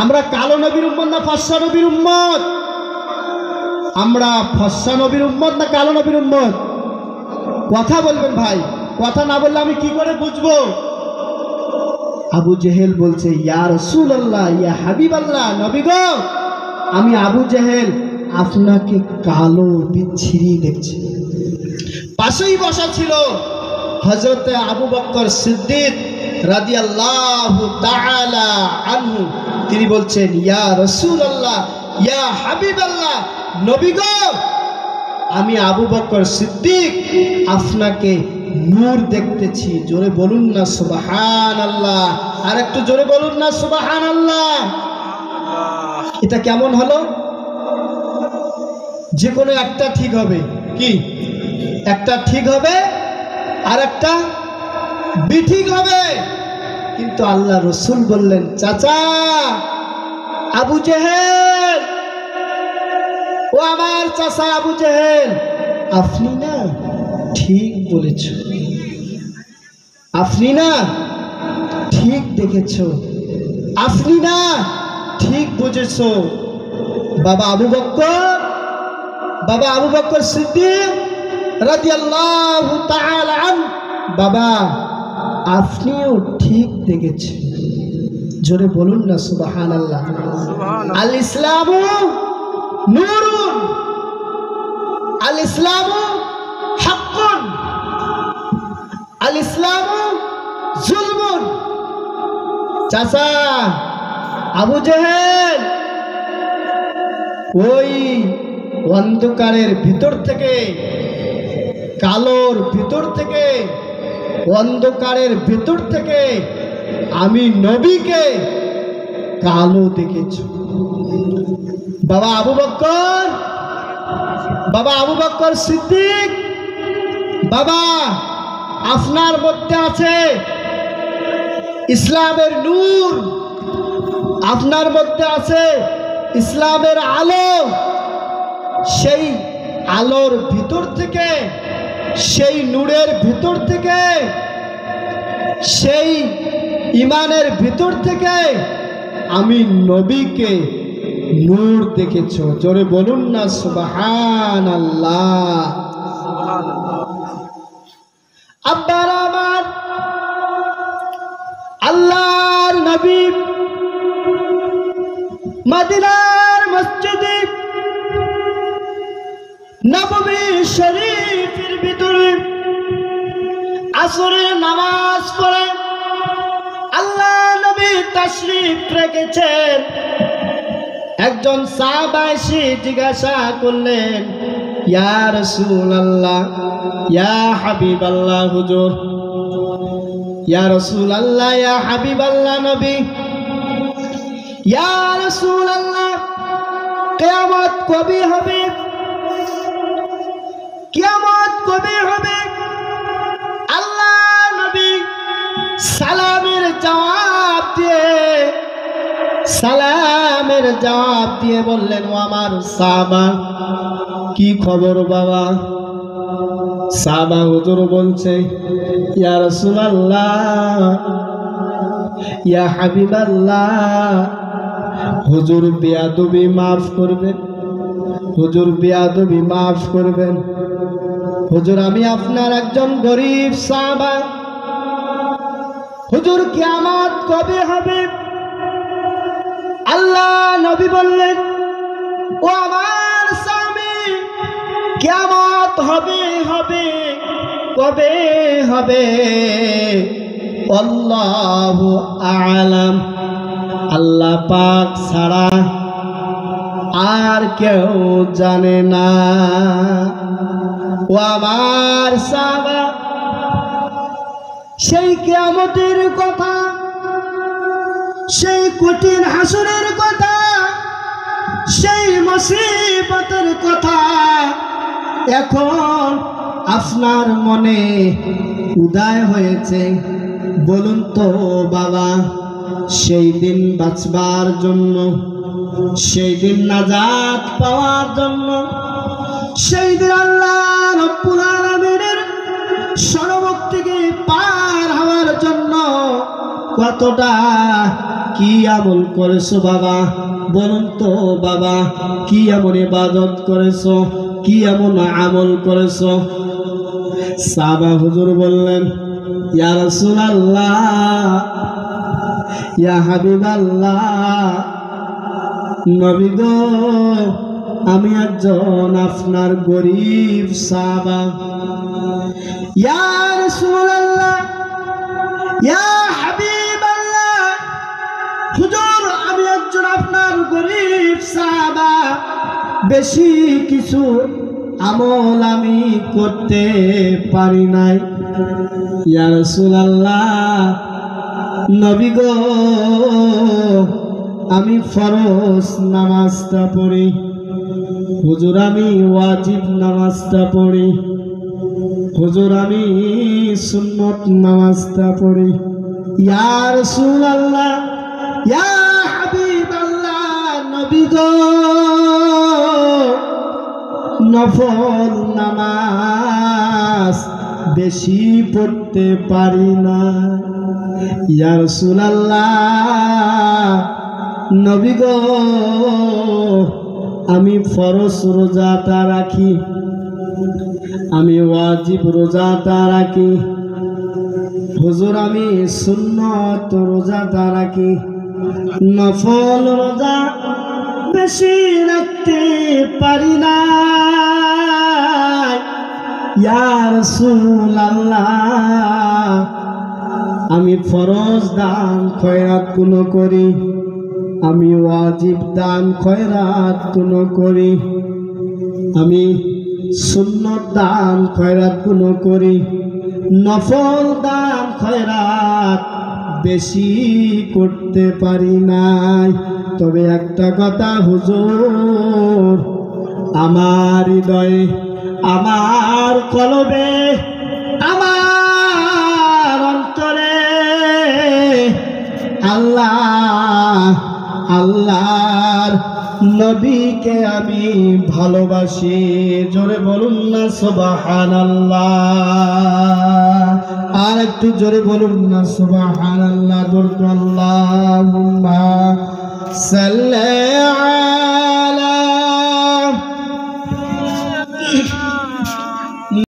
আমরা কালো নবীর উম্মত না ফর্সা নবীর উম্মত? আমরা ফর্সা নবীর উম্মত না কালো নবীর উম্মত? কথা বলবেন ভাই, কথা না বললে আমি কি করে বুঝবো? আবু জেহেল বলছে, ইয়া রাসূলুল্লাহ, ইয়া হাবিবাল্লাহ, নবী গো, আমি আবু জেহেল আপনাকে কালো বিচ্ছিরি দেখছি। পাশেই বসা ছিল হযরত আবু বকর সিদ্দিক রাদিয়াল্লাহু তাআলা আনহু। তিনি বলছেন, ইয়া রাসূলুল্লাহ, ইয়া হাবিবাল্লাহ, নবী গো, আমি আবু বকর সিদ্দিক আপনাকে নূর দেখতেছি। জোরে বলুন না সুবহানাল্লাহ, আর একটু জোরে বলুন না সুবহানাল্লাহ। এটা কেমন হলো? যে কোনো একটা ঠিক হবে, কি একটা ঠিক হবে আর একটা বিঠিক হবে, কিন্তু আল্লাহ রসুল বললেন, চাচা আবু জেহেল, ও আমার চাচা আবু জেহেল, আপনি না ঠিক বলেছ, আপনি না ঠিক দেখেছ, আপনি না ঠিক বুঝেছ। বাবা আবু বকর সিদ্দিক রাদিয়াল্লাহু তাআলা আনহু, বাবা আপনিও ঠিক দেখেছেন। জোরে বলুন না সুবহানাল্লাহ। আল ইসলামু নূরুন, আল ইসলামু হাক্কুন, আল ইসলামু জুলমুন। চাচা আবু জেহেল ওই অন্ধকারের ভিতর থেকে, কালোর ভিতর থেকে, অন্ধকারের ভিতর থেকে আমি নবীকে কালো দেখেছ। বাবা আবু বকর সিদ্দিক, বাবা আপনার মধ্যে আছে ইসলামের নূর, আপনার মধ্যে আছে ইসলামের আলো। সেই আলোর ভিতর থেকে, সেই নূরের ভিতর থেকে, সেই ইমানের ভিতর থেকে আমি নবীকে নূর দেখেছ। জোরে বলুন না সুবহানাল্লাহ। আব্বার আমার আল্লাহর নবী মদিনার মসজিদে নববী শরীফের ভিতরে আসরের নামাজ পড়ে আল্লাহ নবী তাশরীফ রেখেছেন। একজন সাহাবা এসে জিজ্ঞাসা করলেন, ইয়া রাসূলুল্লাহ, ইয়া হাবিবাল্লাহ, হুজুর, ইয়া রাসূলুল্লাহ, ইয়া হাবিবাল্লাহ, নবী, ইয়া রাসূলুল্লাহ, কিয়ামত কবে হবে? কিয়ামত কবে হবে? আল্লাহ নবী সালামের জবাব দিয়ে বললেন, ও আমার সাহাবা, কি খবর বাবা? সাহাবা হুজুর বলছে, ইয়া রাসূলুল্লাহ, ইয়া হাবিবাল্লাহ, হুজুর বেয়াদবি মাফ করবেন, হুজুর বেয়াদবি মাফ করবেন। হুজুর আমি আপনার একজন গরিব সাহাবা, হুজুর কিয়ামত কবে হবে? আল্লাহ নবী বললেন, ও আমার স্বামী, কিয়ামত হবে, কবে হবে? আল্লাহু আ'লাম, আল্লাহ পাক ছাড়া আর কেউ জানে না। ও আমার সাহাবা, সেই কিয়ামতের কথা, সেই কঠিন হাসরের কথা, সেই মুসিবতের কথা এখন আপনার মনে উদয় হয়েছে। বলুন তো বাবা, সেই দিন বাঁচবার জন্য, সেই দিন নাজাত পাওয়ার জন্য, সেই দিন আল্লাহ রব্বুল আলামিনের সর্বশক্তিকে পার হওয়ার জন্য কতটা কি আমল করেছো বাবা, বলুন তো বাবা, কি এমন ইবাদত করেছো, কি এমন আমল করেছো? সাহাবা হুজুর বললেন, ইয়া রাসূলুল্লাহ, ইয়া হাবিবাল্লাহ, নবী গো, আমি একজন আপনার গরীব সাহাবা। ইয়া রাসূলুল্লাহ, ইয়া হাবিবাল্লাহ, হুজুর আমি একজন আপনার গরীব সাহাবা, বেশি কিছু আমল আমি করতে পারি নাই। ইয়া রাসূলুল্লাহ, নবী গো, আমি ফরজ নামাজটা পড়ি, হুজুর আমি ওয়াজিব নামাজটা পড়ি, হুজুর আমি সুন্নত নামাজটা পড়ি। ইয়া রাসূলুল্লাহ, ইয়া হাবিবাল্লাহ, নবী গো, নফল নামাজ বেশি পড়তে পারি না। ইয়া রাসূলুল্লাহ, নবী গো, আমি ফরজ রোজাটা রাখি, আমি ওয়াজিব রোজাটা রাখি, হুজুর আমি সুন্নত রোজাটা রাখি, নফল রোজা বেশি রাখতে পারি না। ইয়া রাসূলুল্লাহ, আমি ফরজ দান খয়রাত কোন করি, আমি ওয়াজিব দান খয়রাত কোন করি, আমি সুন্নত দান খয়রাত কোন করি, নফল দান খয়রাত বেশি করতে পারি নাই। তবে একটা কথা হুজুর, আমার হৃদয়ে, আমার কলবে, আমার অন্তরে আল্লাহ, আল্লাহর নবীকে আমি ভালোবাসি। জোরে বলুন না সুবহানাল্লাহ, আর একটু জোরে বলুন না সুবহানাল্লাহ। আল্লাহুম্মা সাল্লি